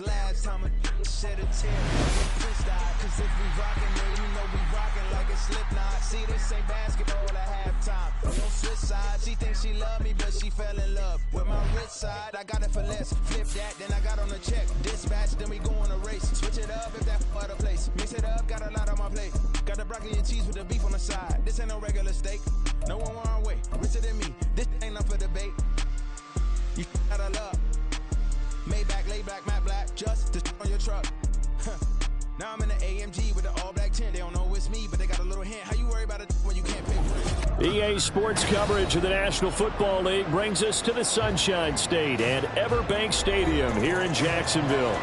Last time a shed a tear, cause if we rockin' it, you know we rockin' like it's Slipknot. See, this ain't basketball at halftime. We don't switch sides. She thinks she love me, but she fell in love with my rich side. I got it for less. Flip that, then I got on the check. Dispatch, then we go on a race. Switch it up if that other place. Mix it up, got a lot on my plate. Got the broccoli and cheese with the beef on the side. This ain't no regular steak. No one wrong way. Richer than me. This ain't up for debate. You gotta love. Maybach, lay back, matte black, just to on your truck. Now I'm in the AMG with the all black tint. They don't know it's me, but they got a little hint. How you worry about it when you can't pay for it? EA Sports coverage of the National Football League brings us to the Sunshine State and Everbank Stadium here in Jacksonville.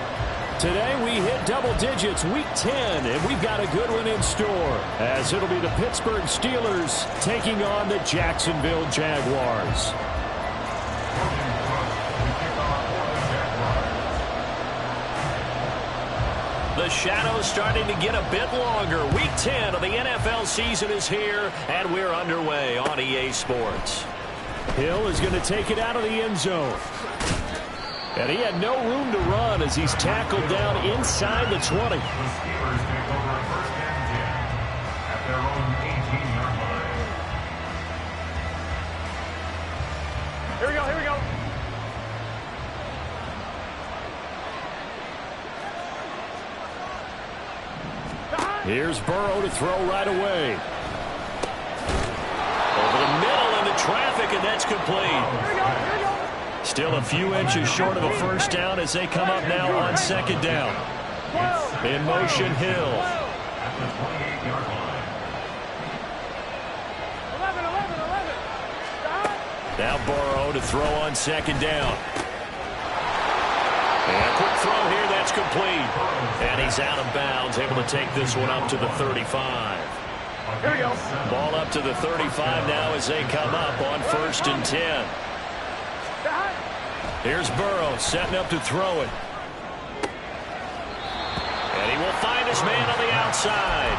Today we hit double digits, week 10, and we've got a good one in store, as it'll be the Pittsburgh Steelers taking on the Jacksonville Jaguars. The shadow's starting to get a bit longer. Week 10 of the NFL season is here, and we're underway on EA Sports. Hill is going to take it out of the end zone. And he had no room to run as he's tackled down inside the 20. Here we go, here we go. Here's Burrow to throw right away. Over the middle into traffic, and that's complete. Here we go, here we go. Still a few inches short of a first down as they come up now on second down. In motion, Hill. 11. Now Burrow to throw on second down. And a quick throw here, that's complete. And he's out of bounds, able to take this one up to the 35. Here we go. Ball up to the 35 now as they come up on 1st and 10. Here's Burrow setting up to throw it. And he will find his man on the outside.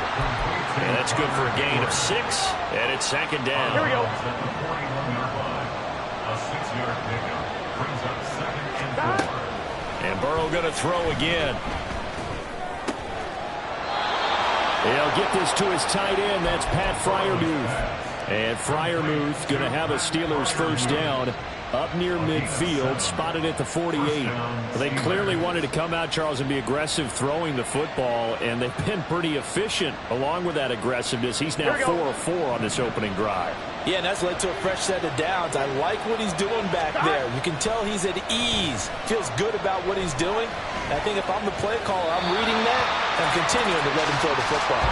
And that's good for a gain of 6. And it's second down. Here we go. And Burrow going to throw again. He'll get this to his tight end. That's Pat Freiermuth. And Freiermuth going to have a Steelers first down up near midfield, spotted at the 48. They clearly wanted to come out, Charles, and be aggressive throwing the football, and they've been pretty efficient along with that aggressiveness. He's now 4 of 4 on this opening drive. Yeah, and that's led to a fresh set of downs. I like what he's doing back there. You can tell he's at ease. Feels good about what he's doing. I think if I'm the play caller, I'm reading that and continuing to let him throw the football.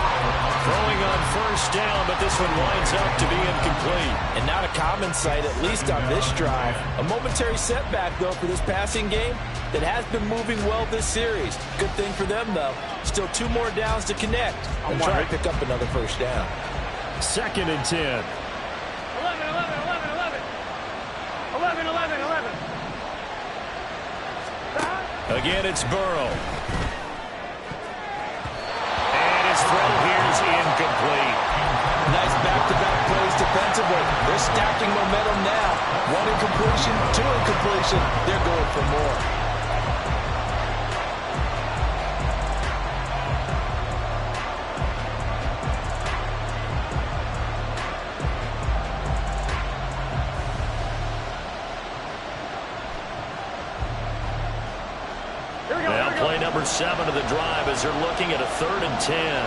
Throwing on first down, but this one winds up to be incomplete. And not a common sight, at least on this drive. A momentary setback, though, for this passing game that has been moving well this series. Good thing for them, though. Still 2 more downs to connect and try to pick up another first down. 2nd and 10. 11. Again, it's Burrow. And his throw here is incomplete. Nice back-to-back plays defensively. They're stacking momentum now. 1 incompletion, 2 incompletion. They're going for more. Now play number 7 of the drive as they're looking at a 3rd and 10.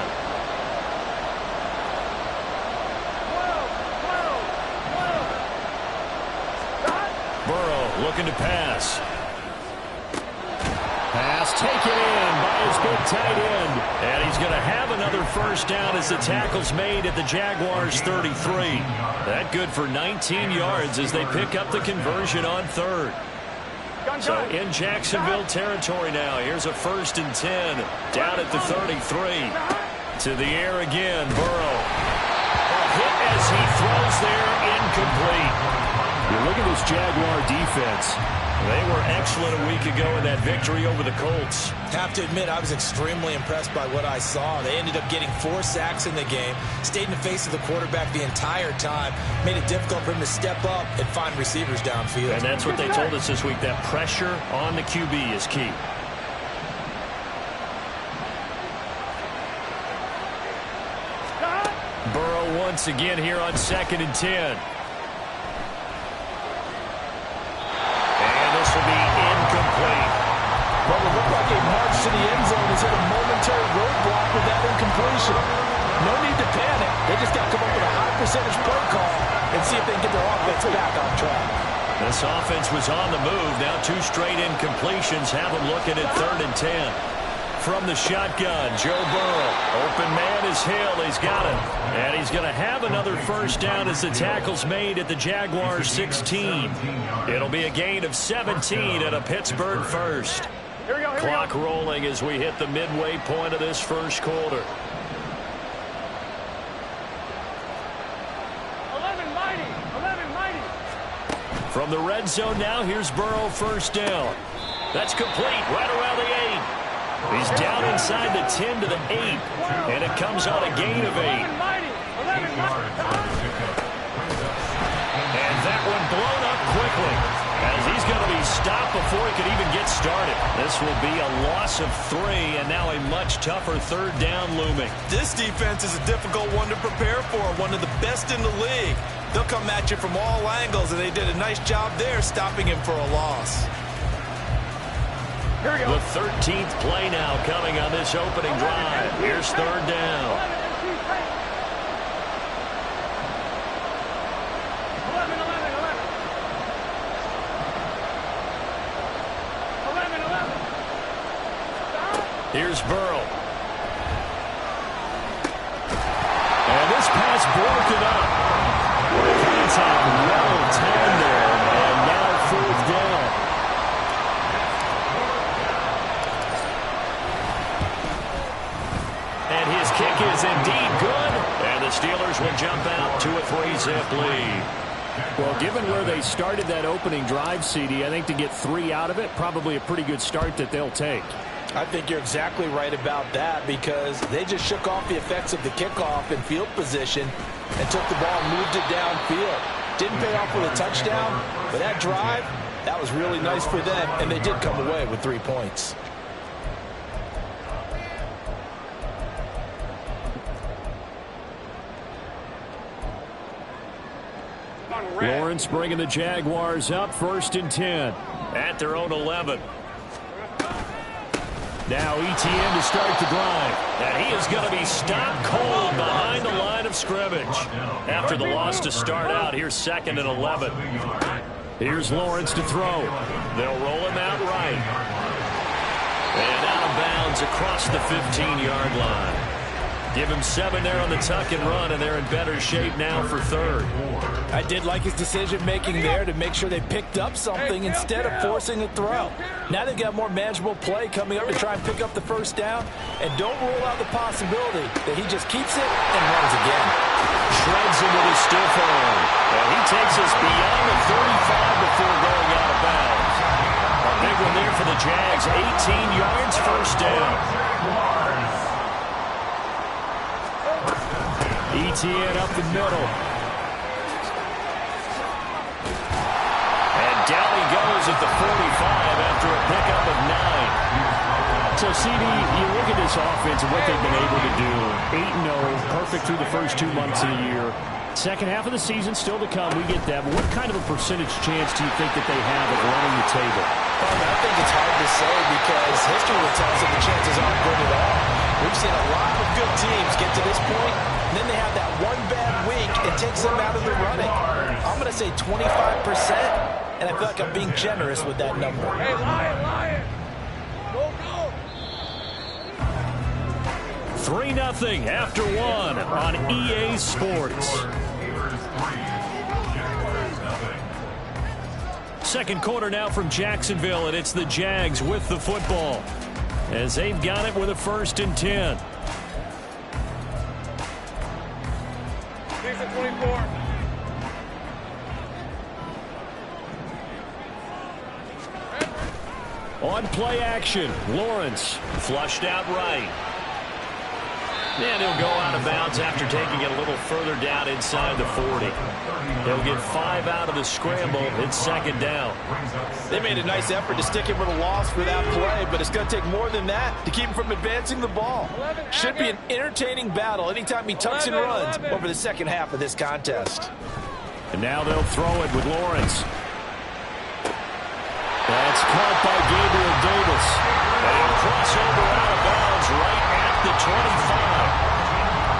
Burrow looking to pass. Pass taken in by his big tight end. And he's going to have another first down as the tackle's made at the Jaguars' 33. That good for 19 yards as they pick up the conversion on 3rd. So in Jacksonville territory now. Here's a 1st and 10 down at the 33. To the air again, Burrow. A hit as he throws there, incomplete. You look at this Jaguar defense. They were excellent a week ago in that victory over the Colts. Have to admit, I was extremely impressed by what I saw. They ended up getting 4 sacks in the game, stayed in the face of the quarterback the entire time, made it difficult for him to step up and find receivers downfield. And that's what they told us this week, that pressure on the QB is key. Burrow once again here on 2nd and 10. And this will be incomplete. Well, it looked like a march to the end zone has hit a momentary roadblock with that incompletion. No need to panic. They just got to come up with a high percentage play call and see if they can get their offense back on track. This offense was on the move. Now 2 straight incompletions have them looking at 3rd and 10. From the shotgun, Joe Burrow. Open man is Hill. He's got it. And he's going to have another first down as the tackle's made at the Jaguars 16. It'll be a gain of 17 and a Pittsburgh first. Here we go, here Clock we go. rolling as we hit the midway point of this first quarter. 11 mighty. 11 mighty. From the red zone now, here's Burrow first down. That's complete right around the 8. He's down inside the 10 to the 8. And it comes on a gain of 8. 11 mighty. 11 mighty. And that one blown up quickly as he's going to be stopped before he could even get started. This will be a loss of 3 and now a much tougher 3rd down looming. This defense is a difficult one to prepare for, one of the best in the league. They'll come at you from all angles, and they did a nice job there stopping him for a loss. Here we go. The 13th play now coming on this opening drive. Here's 3rd down. 11, 11, 11. 11, 11. Here's Burrow. And this pass broken up. Contact well timed there. And now 4th down. And his kick is indeed good. And the Steelers will jump out to a 3-zip lead. Well, given where they started that opening drive, CD, I think to get 3 out of it, probably a pretty good start that they'll take. I think you're exactly right about that because they just shook off the effects of the kickoff in field position and took the ball and moved it downfield. Didn't pay off with a touchdown, but that drive, that was really nice for them, and they did come away with 3 points. Lawrence bringing the Jaguars up 1st and 10. At their own 11. Now ETN to start the drive. And he is going to be stopped cold behind the line of scrimmage. After the loss to start out, here's 2nd and 11. Here's Lawrence to throw. They'll roll him out right. And out of bounds across the 15-yard line. Give him 7 there on the tuck and run, and they're in better shape now for 3rd. I did like his decision-making there to make sure they picked up something instead of forcing a throw. Now they've got more manageable play coming up to try and pick up the first down, and don't rule out the possibility that he just keeps it and runs again. Shreds into the stiff arm. And he takes us beyond the 35 before going out of bounds. A big one there for the Jags. 18 yards, first down. ETN up the middle. And down he goes at the 45 after a pickup of 9. So, CD, you look at this offense and what they've been able to do. 8-0, perfect through the first 2 months of the year. Second half of the season still to come. We get that. But what kind of a percentage chance do you think that they have of running the table? I think it's hard to say because history will tell us that the chances aren't good at all. We've seen a lot of good teams get to this point, and then they have that one bad week. It takes them out of the running. I'm going to say 25%, and I feel like I'm being generous with that number. Hey, Lion, Lion. Go, go. 3-0 after 1 on EA Sports. Second quarter now from Jacksonville, and it's the Jags with the football as they've got it with a 1st and 10. Season 24. On play action, Lawrence flushed out right. And he'll go out of bounds after taking it a little further down inside the 40. He'll get 5 out of the scramble. It's second down. They made a nice effort to stick him with a loss for that play, but it's going to take more than that to keep him from advancing the ball. Should be an entertaining battle anytime he tucks and runs over the second half of this contest. And now they'll throw it with Lawrence. That's caught by Gabriel Davis. And crossover out of bounds right at the 25.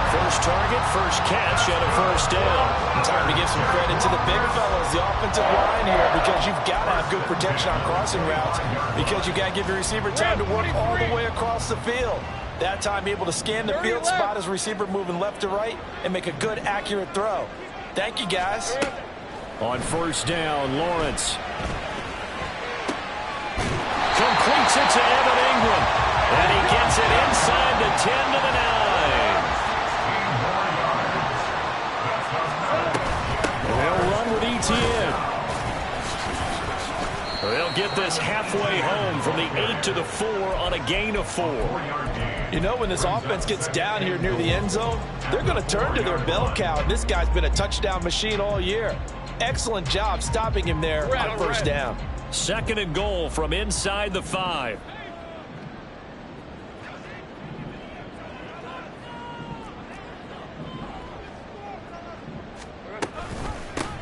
First target, first catch, and a first down. Time to give some credit to the big fellas, the offensive line here, because you've got to have good protection on crossing routes, because you've got to give your receiver time to work all the way across the field. That time able to scan the field, spot his receiver moving left to right, and make a good, accurate throw. Thank you, guys. On first down, Lawrence. Completes it to Evan Ingram. And he gets it inside the 10 to the 9. They'll run with ETN. They'll get this halfway home from the 8 to the 4 on a gain of 4. You know, when this offense gets down here near the end zone, they're going to turn to their bell cow. This guy's been a touchdown machine all year. Excellent job stopping him there on first down. Second and goal from inside the 5.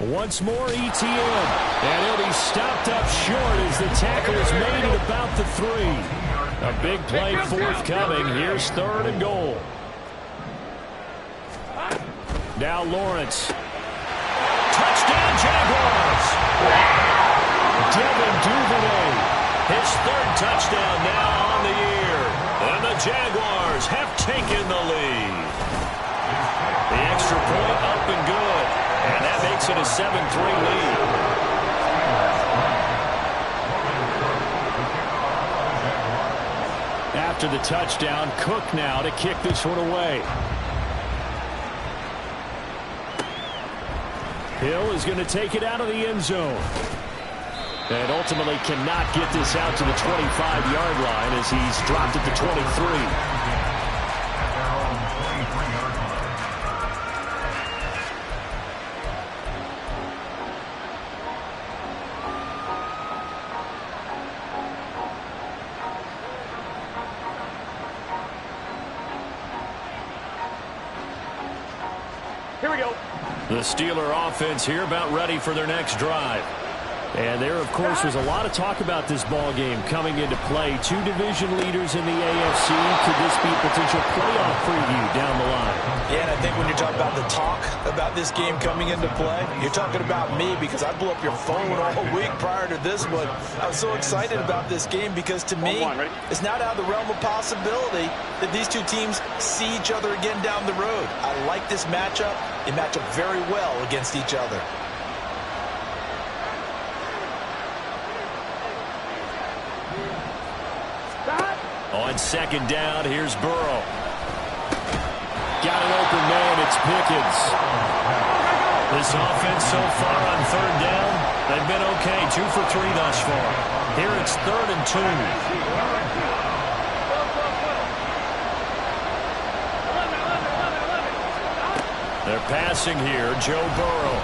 Once more, ETN. And he'll be stopped up short as the tackle is made at about the 3. A big play forthcoming. Here's third and goal. Now Lawrence. Touchdown, Jaguars! Devin Duvernay. His third touchdown now on the year. And the Jaguars have taken the lead. The extra point up and good. And that makes it a 7-3 lead. After the touchdown, Cook now to kick this one away. Hill is going to take it out of the end zone. And ultimately cannot get this out to the 25-yard line as he's dropped at the 23. Here we go. The Steeler offense here about ready for their next drive. And there, of course, was a lot of talk about this ball game coming into play. 2 division leaders in the AFC. Could this be a potential playoff preview down the line? Yeah, and I think when you're talking about the talk about this game coming into play, you're talking about me because I blew up your phone all week prior to this one. I was so excited about this game because to me, it's not out of the realm of possibility that these two teams see each other again down the road. I like this matchup. They match up very well against each other. On second down, here's Burrow. Got an open man, it's Pickens. This offense so far on third down, they've been okay. 2 for 3 thus far. Here it's 3rd and 2. They're passing here, Joe Burrow.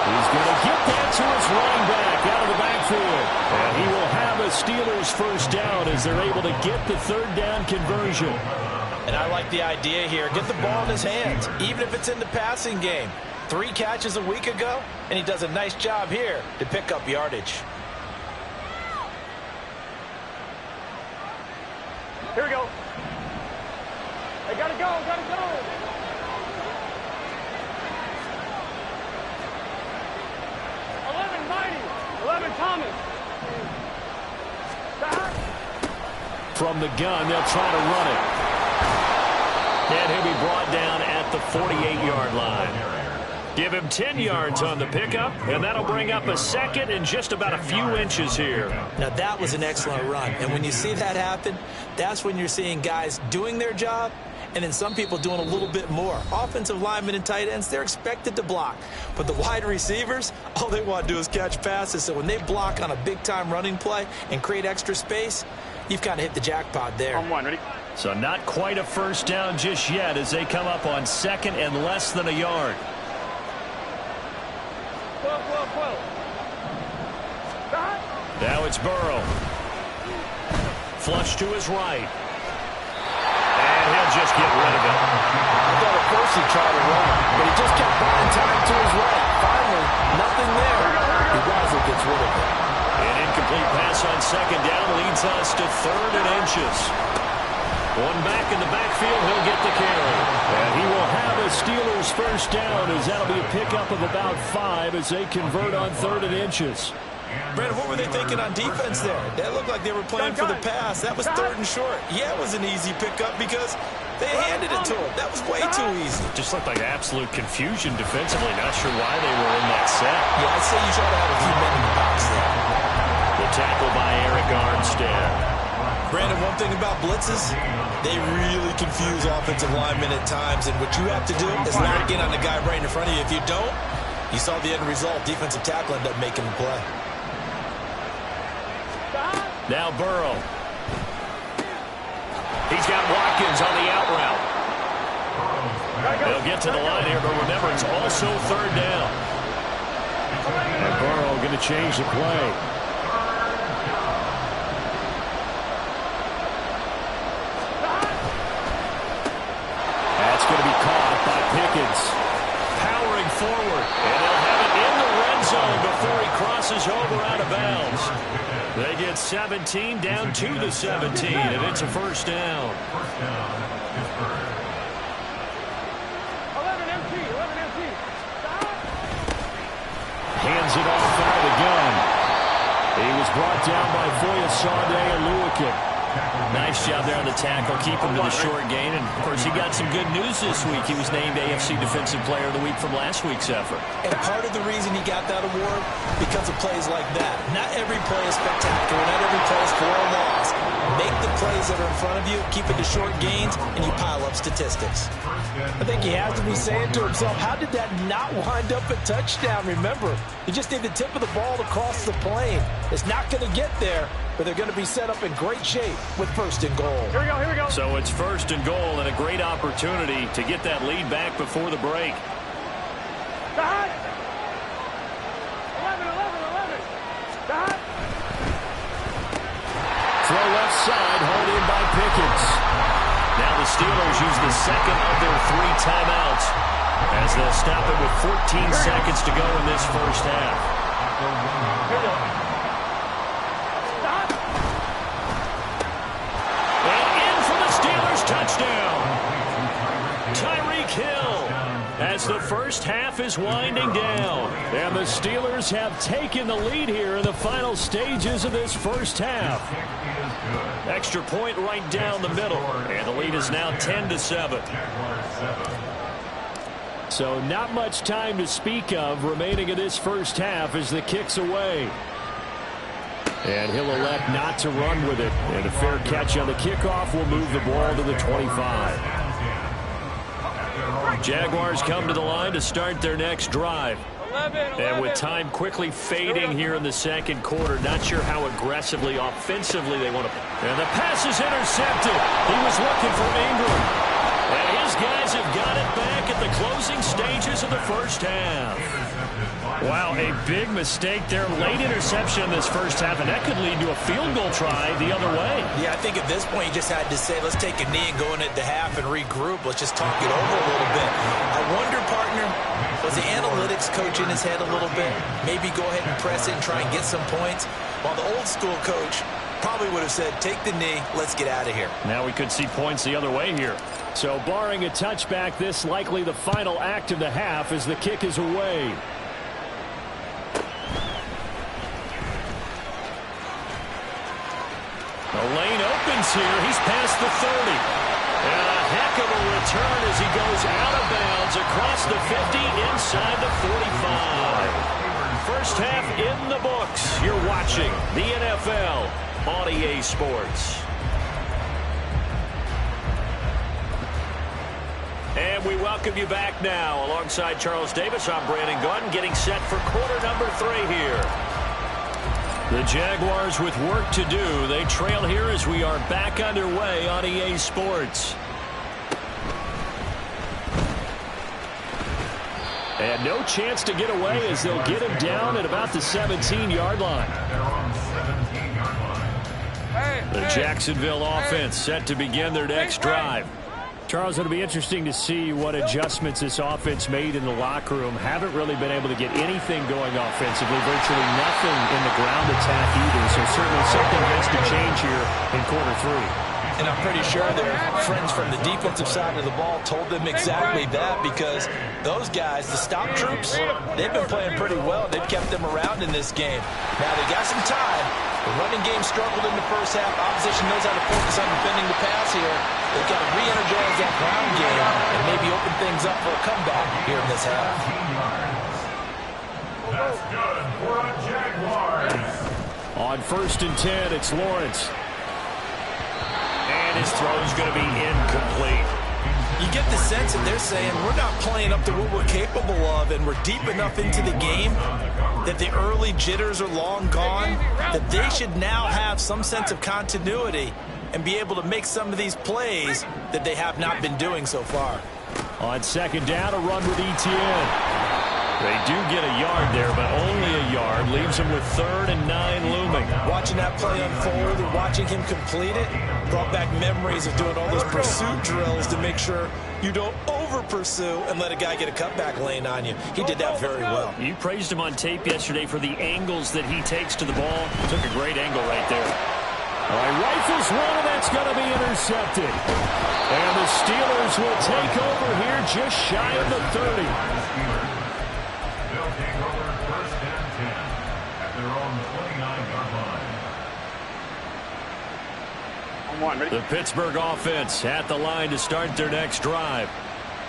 He's going to get that to his running back out of the backfield. And he will have a Steelers first down as they're able to get the third down conversion. And I like the idea here. Get the ball in his hands, even if it's in the passing game. 3 catches a week ago, and he does a nice job here to pick up yardage. Here we go. Hey, gotta go, gotta go. Thomas. From the gun, they'll try to run it. And he'll be brought down at the 48-yard line. Give him 10 yards on the pickup, and that'll bring up a second and just about a few inches here. Now, that was an excellent run. And when you see that happen, that's when you're seeing guys doing their job and then some people doing a little bit more. Offensive linemen and tight ends, they're expected to block. But the wide receivers, all they want to do is catch passes. So when they block on a big-time running play and create extra space, you've kind of hit the jackpot there. On 1, ready? So not quite a first down just yet as they come up on second and less than a yard. Now it's Burrow. Flush to his right. And he'll just get rid of it. I thought at first he tried to run, but he just kept buying time to his right. Finally, nothing there. He wisely gets rid of it. An incomplete pass on second down leads us to 3rd and inches. One back in the backfield, he'll get the carry. And he will have a Steelers first down as that'll be a pickup of about 5 as they convert on 3rd and inches. Brandon, what were they thinking on defense there? That looked like they were playing for the pass. That was 3rd and short. Yeah, it was an easy pickup because they handed it to him. That was way too easy. Just looked like absolute confusion defensively. Not sure why they were in that set. Yeah, I'd say you try to have a few men in the box there. The tackle by Eric Armstead. Brandon, one thing about blitzes, they really confuse offensive linemen at times, and what you have to do is lock in on the guy right in front of you. If you don't, you saw the end result. Defensive tackle ended up making the play. Now Burrow. He's got Watkins on the out route. They'll get to the line here, but remember, it's also 3rd down. And Burrow going to change the play. That's going to be caught by Pickens. Powering forward, and they'll have it in the red zone before he crosses over out of bounds. They get 17 down to the 17, and it's a first down. 11 MT. Hands it off out of the gun. He was brought down by Foyesade and Lewican. Nice job there on the tackle. Keep him to the short gain. And, of course, he got some good news this week. He was named AFC Defensive Player of the Week from last week's effort. And part of the reason he got that award, because of plays like that. Not every play is spectacular. Not every play is for a loss. Make the plays that are in front of you, keep it to short gains, and you pile up statistics. I think he has to be saying to himself, how did that not wind up a touchdown? Remember, you just need the tip of the ball to cross the plane. It's not going to get there, but they're going to be set up in great shape with 1st and goal. Here we go. So it's 1st and goal and a great opportunity to get that lead back before the break. 11. Throw left side, hauled in by Pickens. Now the Steelers use the second of their 3 timeouts as they'll stop it with 14 seconds to go in this first half. And in for the Steelers touchdown. Tyreek Hill as the first half is winding down. And the Steelers have taken the lead here in the final stages of this first half. Extra point right down the middle. And the lead is now 10-7. So not much time to speak of remaining in this first half as the kick's away. And he'll elect not to run with it. And a fair catch on the kickoff will move the ball to the 25. Jaguars come to the line to start their next drive. 11. And with time quickly fading here in the second quarter, not sure how aggressively, offensively they want to. And the pass is intercepted. He was looking for Ingram. And his guys have got it back at the closing stages of the first half. Wow, a big mistake there. Late interception in this first half, and that could lead to a field goal try the other way. Yeah, I think at this point you just had to say, let's take a knee and go in at the half and regroup. Let's just talk it over a little bit. I wonder, partner, was the analytics coach in his head a little bit? Maybe go ahead and press it and try and get some points? While the old school coach probably would have said, take the knee, let's get out of here. Now we could see points the other way here. So barring a touchback, this likely the final act of the half as the kick is away. The lane opens here. He's past the 30. And a heck of a return as he goes out of bounds across the 50 inside the 45. First half in the books. You're watching the NFL on EA Sports. And we welcome you back now. Alongside Charles Davis, I'm Brandon Gordon, getting set for quarter number 3 here. The Jaguars with work to do. They trail here as we are back underway on EA Sports. And no chance to get away as they'll get him down at about the 17-yard line. The Jacksonville offense set to begin their next drive. Charles, it'll be interesting to see what adjustments this offense made in the locker room. Haven't really been able to get anything going offensively, virtually nothing in the ground attack either. So certainly something has to change here in quarter 3. And I'm pretty sure their friends from the defensive side of the ball told them exactly that, because those guys, the stop troops, they've been playing pretty well. They've kept them around in this game. Now they got some time. The running game struggled in the first half. Opposition knows how to focus on defending the pass here. They've got to re-energize that ground game and maybe open things up for a comeback here in this half. That's good for a Jaguars. On 1st and 10, it's Lawrence. And his throw is going to be incomplete. You get the sense that they're saying we're not playing up to what we're capable of, and we're deep enough into the game that the early jitters are long gone, that they should now have some sense of continuity and be able to make some of these plays that they have not been doing so far. On 2nd down, a run with ETN. They do get a yard there, but only a yard. Leaves them with 3rd and 9 looming. Watching that play unfold and watching him complete it brought back memories of doing all those pursuit drills to make sure you don't over-pursue and let a guy get a cutback lane on you. He did that very well. You praised him on tape yesterday for the angles that he takes to the ball. Took a great angle right there. All right, rifles one, and that's going to be intercepted. And the Steelers will take over here just shy of the 30. They'll take over 1st and 10 at their own 29-yard line. The Pittsburgh offense at the line to start their next drive.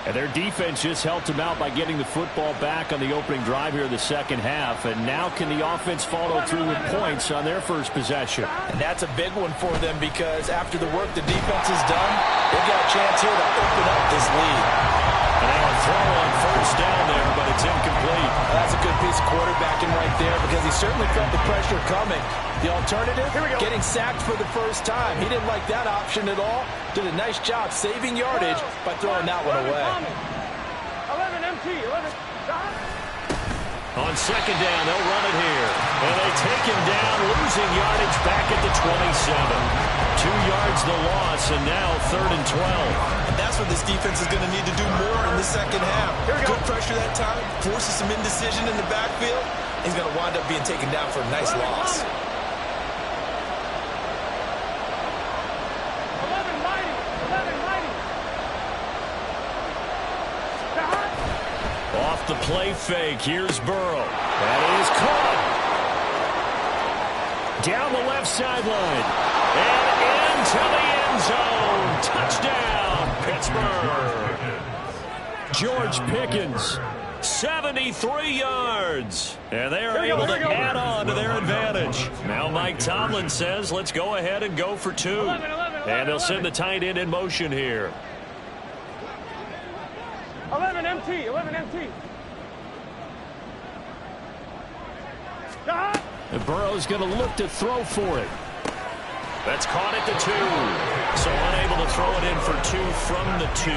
And their defense just helped them out by getting the football back on the opening drive here in the second half. And now can the offense follow through with points on their first possession? And that's a big one for them, because after the work the defense has done, they've got a chance here to open up this lead. And a throw on 1st down there, but it's incomplete. That's a good piece of quarterbacking right there, because he certainly felt the pressure coming. The alternative, getting sacked for the first time. He didn't like that option at all. Did a nice job saving yardage by throwing that one away. 11 MT, 11. On 2nd down, they'll run it here. And they take him down, losing yardage back at the 27. 2 yards the loss, and now 3rd and 12. And that's what this defense is going to need to do more in the second half. Good pressure that time, forces some indecision in the backfield. He's going to wind up being taken down for a nice loss. 11 mighty, 11 mighty. Off the play fake, here's Burrow. That is caught. Down the left sideline. And into the end zone. Touchdown, Pittsburgh. George Pickens, 73 yards. And they are able to add on to their advantage. Now Mike Tomlin says, let's go ahead and go for 2. And they'll send the tight end in motion here. 11 MT, 11 MT. And Burrow's going to look to throw for it. That's caught at the 2. So unable to throw it in for 2 from the 2.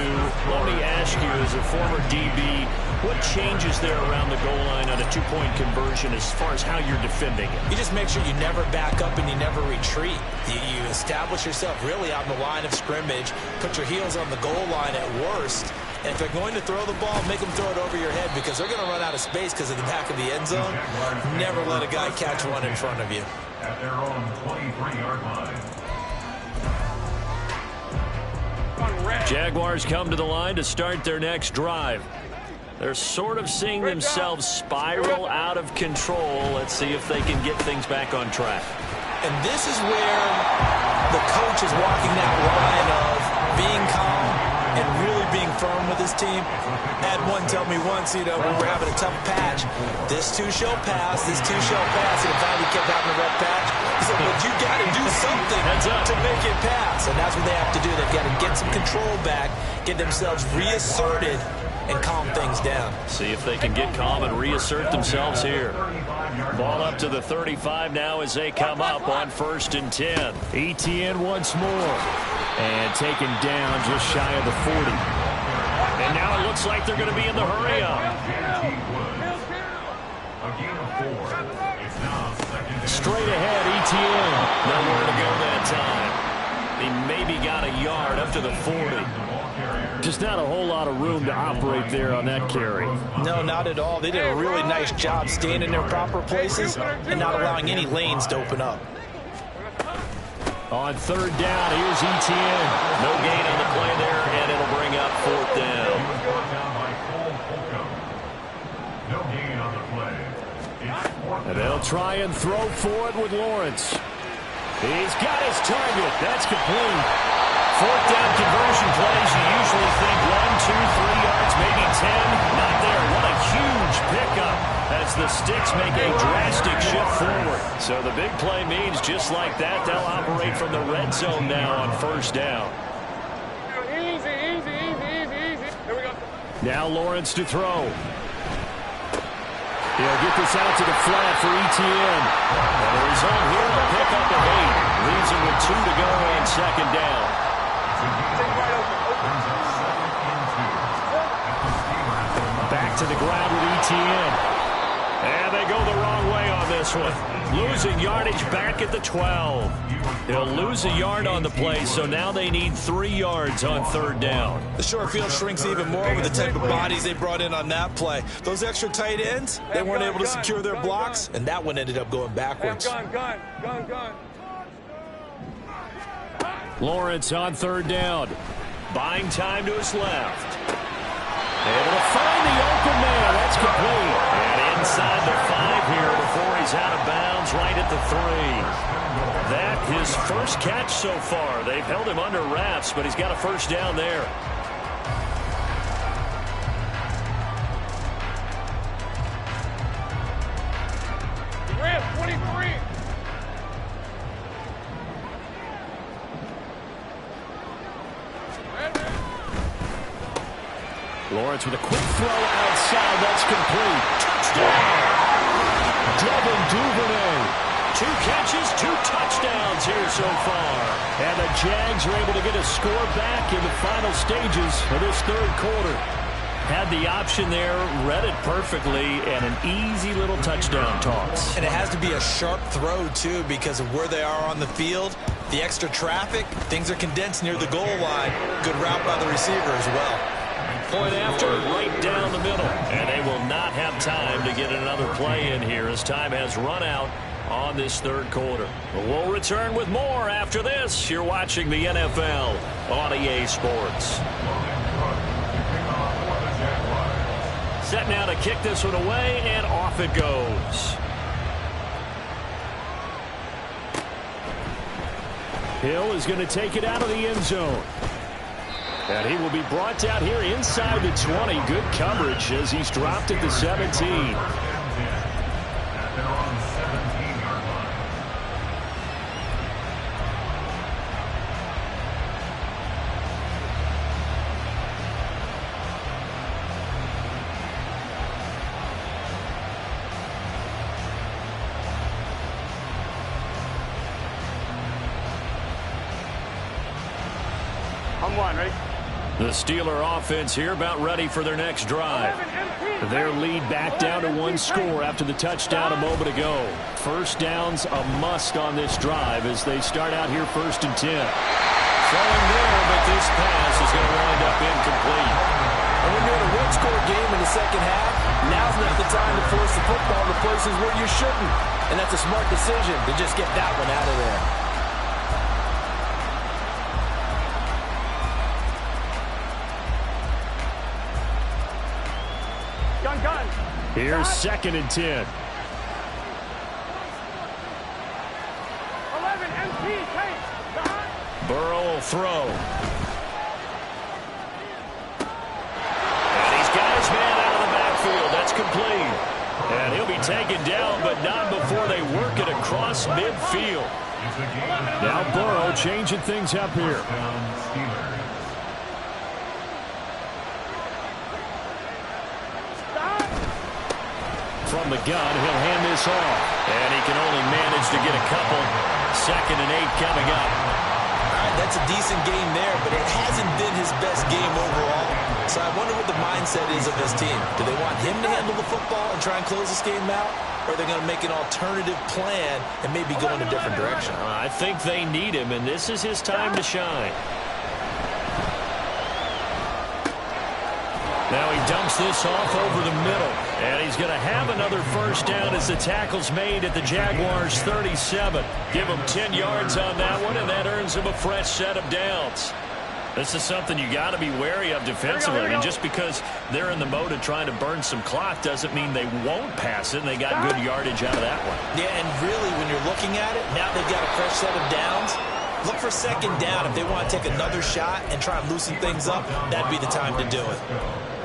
Let me ask you, as a former DB, what changes there around the goal line on a 2-point conversion as far as how you're defending it? You just make sure you never back up and you never retreat. You establish yourself really on the line of scrimmage, put your heels on the goal line at worst, and if they're going to throw the ball, make them throw it over your head, because they're going to run out of space because of the back of the end zone. Never let a guy catch one in front of you. At their own 23-yard line. Jaguars come to the line to start their next drive. They're sort of seeing themselves spiral out of control. Let's see if they can get things back on track. And this is where the coach is walking that line of being calm and really being firm with his team. Had one tell me once, we were having a tough patch. This too shall pass, this too shall pass. And finally kept having a rough patch. He said, but you got to do something to make it pass. And that's what they have to do. They've got to get some control back, get themselves reasserted, and calm things down. See if they can get calm and reassert themselves here. Ball up to the 35 now as they come up on 1st and 10. ETN once more. And taken down just shy of the 40. And now it looks like they're going to be in the hurry up. Straight ahead, ETN. Nowhere to go that time. He maybe got a yard up to the 40. Just not a whole lot of room to operate there on that carry. No, not at all. They did a really nice job staying in their proper places and not allowing any lanes to open up. On 3rd down, here's ETN. No gain on the play there, and it'll bring up 4th down. No gain on the play. And they'll try and throw for it with Lawrence. He's got his target. That's complete. 4th down conversion plays, you usually think 1, 2, 3 yards, maybe 10. Not there. What a huge pickup as the Sticks make a drastic shift forward. So the big play means just like that, they'll operate from the red zone now on 1st down. Easy, easy, easy, easy, easy. Here we go. Now Lawrence to throw. He'll get this out to the flat for ETN. And the result here, a pickup of 8. Leaves him with 2 to go on 2nd down. Back to the ground with ETN. And they go the wrong way on this one. Losing yardage back at the 12. They'll lose a yard on the play, so now they need 3 yards on 3rd down. The short field shrinks even more with the type of bodies they brought in on that play. Those extra tight ends, they weren't able to secure their blocks, and that one ended up going backwards. Gun. Lawrence on 3rd down. Buying time to his left. Able to find the open man. That's complete. And inside the 5 here before he's out of bounds right at the 3. That his first catch so far. They've held him under wraps, but he's got a 1st down there. Ram 23. Lawrence with a quick throw outside. That's complete. Touchdown. Devin Duvernay. 2 catches, 2 touchdowns here so far. And the Jags are able to get a score back in the final stages of this 3rd quarter. Had the option there, read it perfectly, and an easy little touchdown toss. And it has to be a sharp throw, too, because of where they are on the field. The extra traffic, things are condensed near the goal line. Good route by the receiver as well. Point after, right down the middle. And they will not have time to get another play in here as time has run out on this 3rd quarter. We'll return with more after this. You're watching the NFL on EA Sports. Set now to kick this one away, and off it goes. Hill is going to take it out of the end zone. And he will be brought down here inside the 20. Good coverage as he's dropped at the 17. I'm one, ready? The Steeler offense here about ready for their next drive. Their lead back down to 1 score after the touchdown a moment ago. 1st down's a must on this drive as they start out here 1st and 10. Throwing there, but this pass is going to wind up incomplete. And when you're in a one-score game in the 2nd half, now's not the time to force the football to places where you shouldn't. And that's a smart decision to just get that one out of there. Gun. Here's 2nd and 10. 11 MP, take. Burrow will throw. And he's got his man out of the backfield. That's complete. And he'll be taken down, but not before they work it across midfield. Now Burrow changing things up here. from the gun. He'll hand this off. And he can only manage to get a couple. 2nd and 8 coming up. All right, that's a decent game there, but it hasn't been his best game overall. So I wonder what the mindset is of his team. Do they want him to handle the football and try and close this game out? Or are they going to make an alternative plan and maybe go in a different direction? I think they need him, and this is his time to shine. Now he dumps this off over the middle. And he's going to have another first down as the tackle's made at the Jaguars' 37. Give him 10 yards on that one, and that earns him a fresh set of downs. This is something you got to be wary of defensively. I mean, just because they're in the mode of trying to burn some clock doesn't mean they won't pass it, and they got good yardage out of that one. Yeah, and really, when you're looking at it, now they've got a fresh set of downs. Look for 2nd down. If they want to take another shot and try and loosen things up, that'd be the time to do it.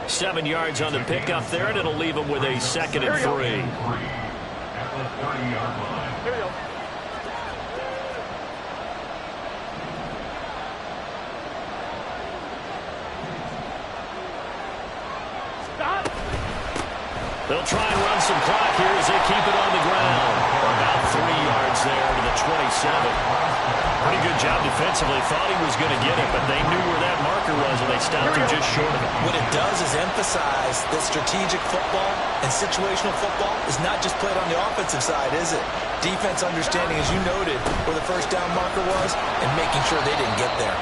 7 yards on the pickup there, and it'll leave them with a 2nd and 3. At the 30-yard line. Here we go. Stop. They'll try and run some clock here as they keep it on the ground. About 3 yards there to the 27. Pretty good job defensively. Thought he was going to get it, but they knew where that marker was, and they stopped him just short of it. What it does is emphasize that strategic football and situational football is not just played on the offensive side, is it? Defense understanding, as you noted, where the first down marker was and making sure they didn't get there.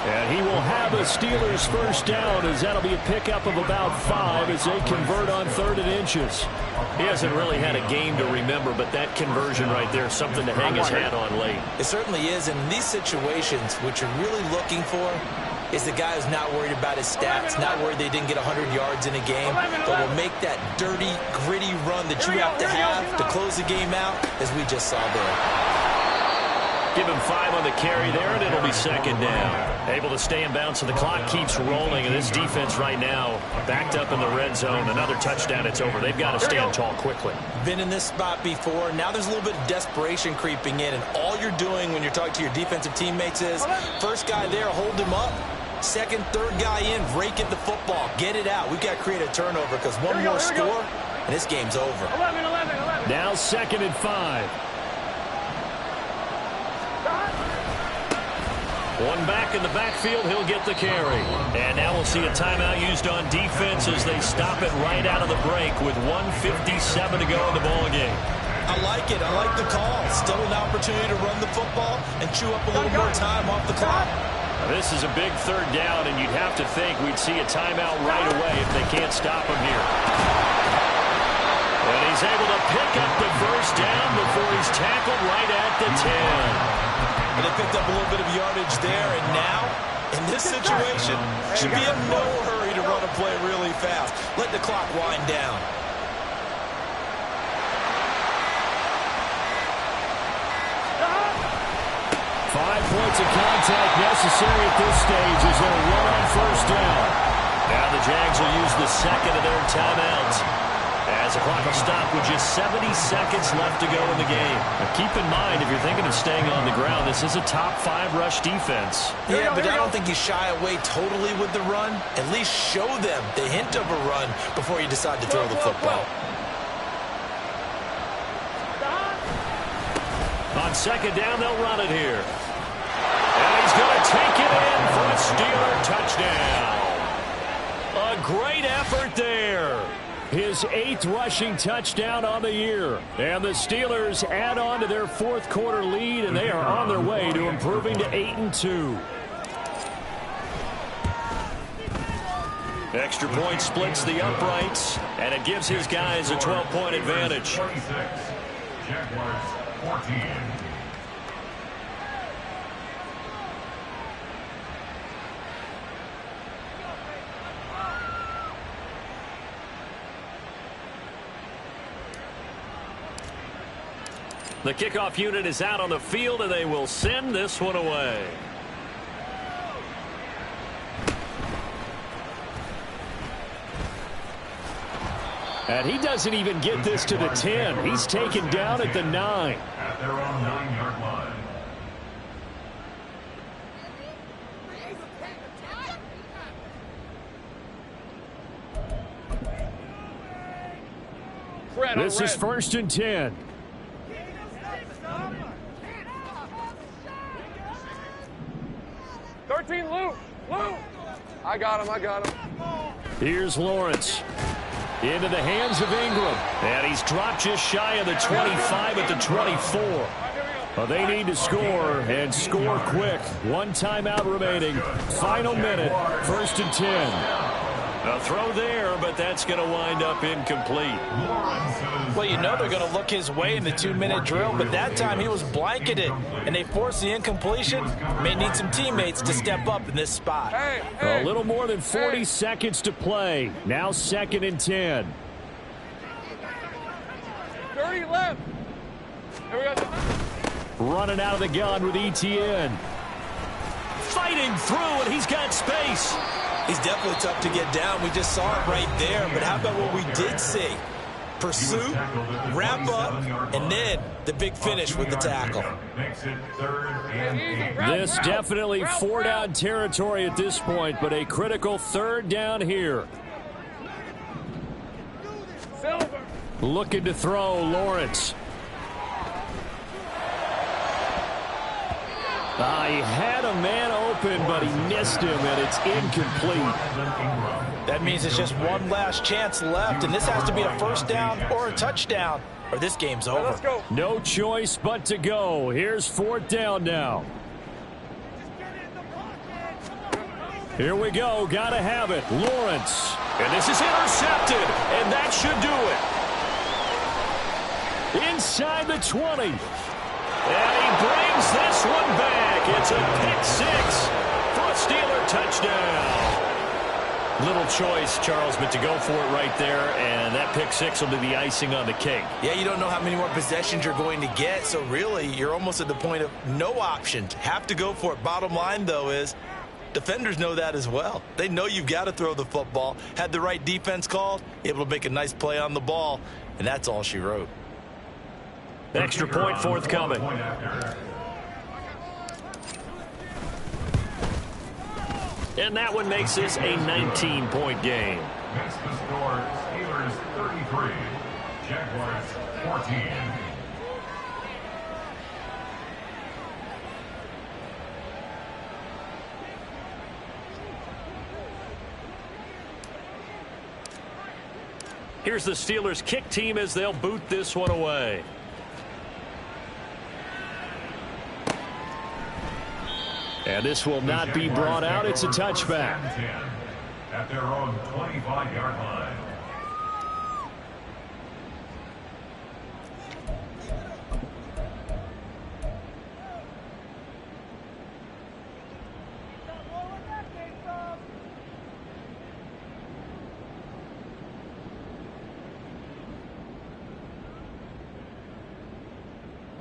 And he will have a Steelers first down, as that'll be a pickup of about 5 as they convert on 3rd and inches. He hasn't really had a game to remember, but that conversion right there is something to hang his hat on late. It certainly is, and in these situations, what you're really looking for is the guy who's not worried about his stats, not worried they didn't get 100 yards in a game, but will make that dirty, gritty run that you have to close the game out, as we just saw there. Give him 5 on the carry there, and it'll be 2nd down. Able to stay in bounds, so the clock keeps rolling, and this defense right now backed up in the red zone. Another touchdown, it's over. They've got to stand tall quickly. Been in this spot before. Now there's a little bit of desperation creeping in, and all you're doing when you're talking to your defensive teammates is, first guy there, hold him up. 2nd, 3rd guy in, rake at the football. Get it out. We've got to create a turnover because one more score, and this game's over. 11. Now 2nd and 5. One back in the backfield, he'll get the carry. And now we'll see a timeout used on defense as they stop it right out of the break with 1:57 to go in the ballgame. I like it. I like the call. Still an opportunity to run the football and chew up a little more time off the clock. Now, this is a big 3rd down, and you'd have to think we'd see a timeout right away if they can't stop him here. And he's able to pick up the first down before he's tackled right at the 10. And they picked up a little bit of yardage there, and now, in this situation, should be in no hurry to run a play really fast. Let the clock wind down. Five points of contact necessary at this stage as they'll run on first down. Now the Jags will use the 2nd of their timeouts, as the clock will stop with just 70 seconds left to go in the game. Now keep in mind, if you're thinking of staying on the ground, this is a top 5 rush defense. Yeah, but I don't think you shy away totally with the run. At least show them the hint of a run before you decide to throw the football. On 2nd down, they'll run it here. And he's going to take it in for a Steeler touchdown. A great effort there. His 8th rushing touchdown on the year. And the Steelers add on to their 4th quarter lead, and they are on their way to improving to 8-2. Extra point splits the uprights, and it gives his guys a 12-point advantage. 46. Jaguars 14. The kickoff unit is out on the field, and they will send this one away. And he doesn't even get this to the 10. He's taken down at the 9. At their own 9-yard line. This is 1st and 10. I got him. Here's Lawrence. Into the hands of Ingram. And he's dropped just shy of the 25 at the 24. Well, they need to score, and score quick. One timeout remaining. Final minute. 1st and 10. A throw there, but that's going to wind up incomplete. Well, you know they're going to look his way in the 2-minute drill, but that time he was blanketed, and they forced the incompletion. May need some teammates to step up in this spot. A little more than 40 seconds to play. Now 2nd and 10. 30 left. Here we go. Running out of the gun with ETN. Fighting through, and he's got space. He's definitely tough to get down. We just saw it right there. But how about what we did see? Pursuit, wrap up, and then the big finish with the tackle. This definitely 4-down territory at this point, but a critical 3rd down here. Looking to throw, Lawrence. He had a man open, but he missed him, and it's incomplete. That means it's just one last chance left, and this has to be a 1st down or a touchdown, or this game's over. Let's go. No choice but to go. Here's 4th down now. Here we go. Got to have it. Lawrence. And this is intercepted, and that should do it. Inside the 20. And he brings this one back. It's a pick-6 for a Steeler touchdown. Little choice, Charles, but to go for it right there, and that pick-6 will be the icing on the cake. Yeah, you don't know how many more possessions you're going to get, so really you're almost at the point of no option. Have to go for it. Bottom line, though, is defenders know that as well. They know you've got to throw the football. Had the right defense called, able to make a nice play on the ball, and that's all she wrote. Extra point forthcoming. And that one makes this a 19-point game. Makes the score Steelers 33, Jaguars 14. Here's the Steelers kick team as they'll boot this one away. And this will not be brought out. It's a touchback. At their own 25-yard line.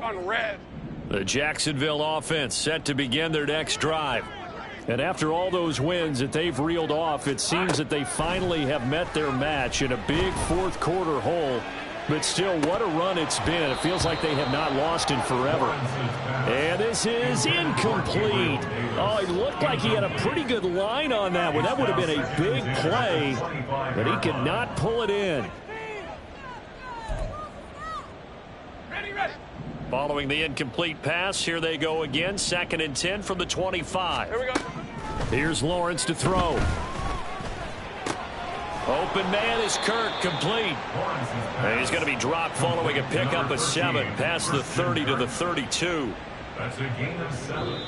On red. The Jacksonville offense set to begin their next drive. And after all those wins that they've reeled off, it seems that they finally have met their match in a big 4th quarter hole. But still, what a run it's been. It feels like they have not lost in forever. And this is incomplete. Oh, it looked like he had a pretty good line on that one. That would have been a big play, but he could not pull it in. Following the incomplete pass, here they go again. 2nd and 10 from the 25. Here we go. Here's Lawrence to throw. Open man is Kirk, complete. And he's going to be dropped following a pickup of 7 past the 30 to the 32. That's a gain of 7.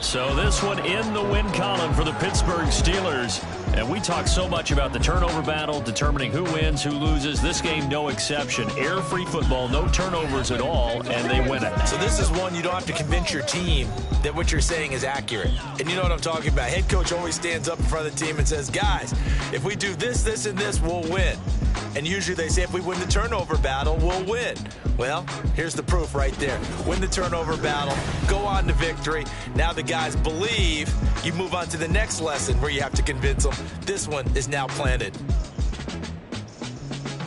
So this one in the win column for the Pittsburgh Steelers. And we talk so much about the turnover battle, determining who wins, who loses. This game, no exception. Air-free football, no turnovers at all, and they win it. So this is one you don't have to convince your team that what you're saying is accurate. And you know what I'm talking about. Head coach always stands up in front of the team and says, guys, if we do this, this, and this, we'll win. And usually they say if we win the turnover battle, we'll win. Well, here's the proof right there. Win the turnover battle, go on to victory. Now the guys believe. You move on to the next lesson where you have to convince them. This one is now planted.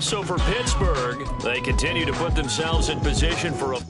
So for Pittsburgh, they continue to put themselves in position for a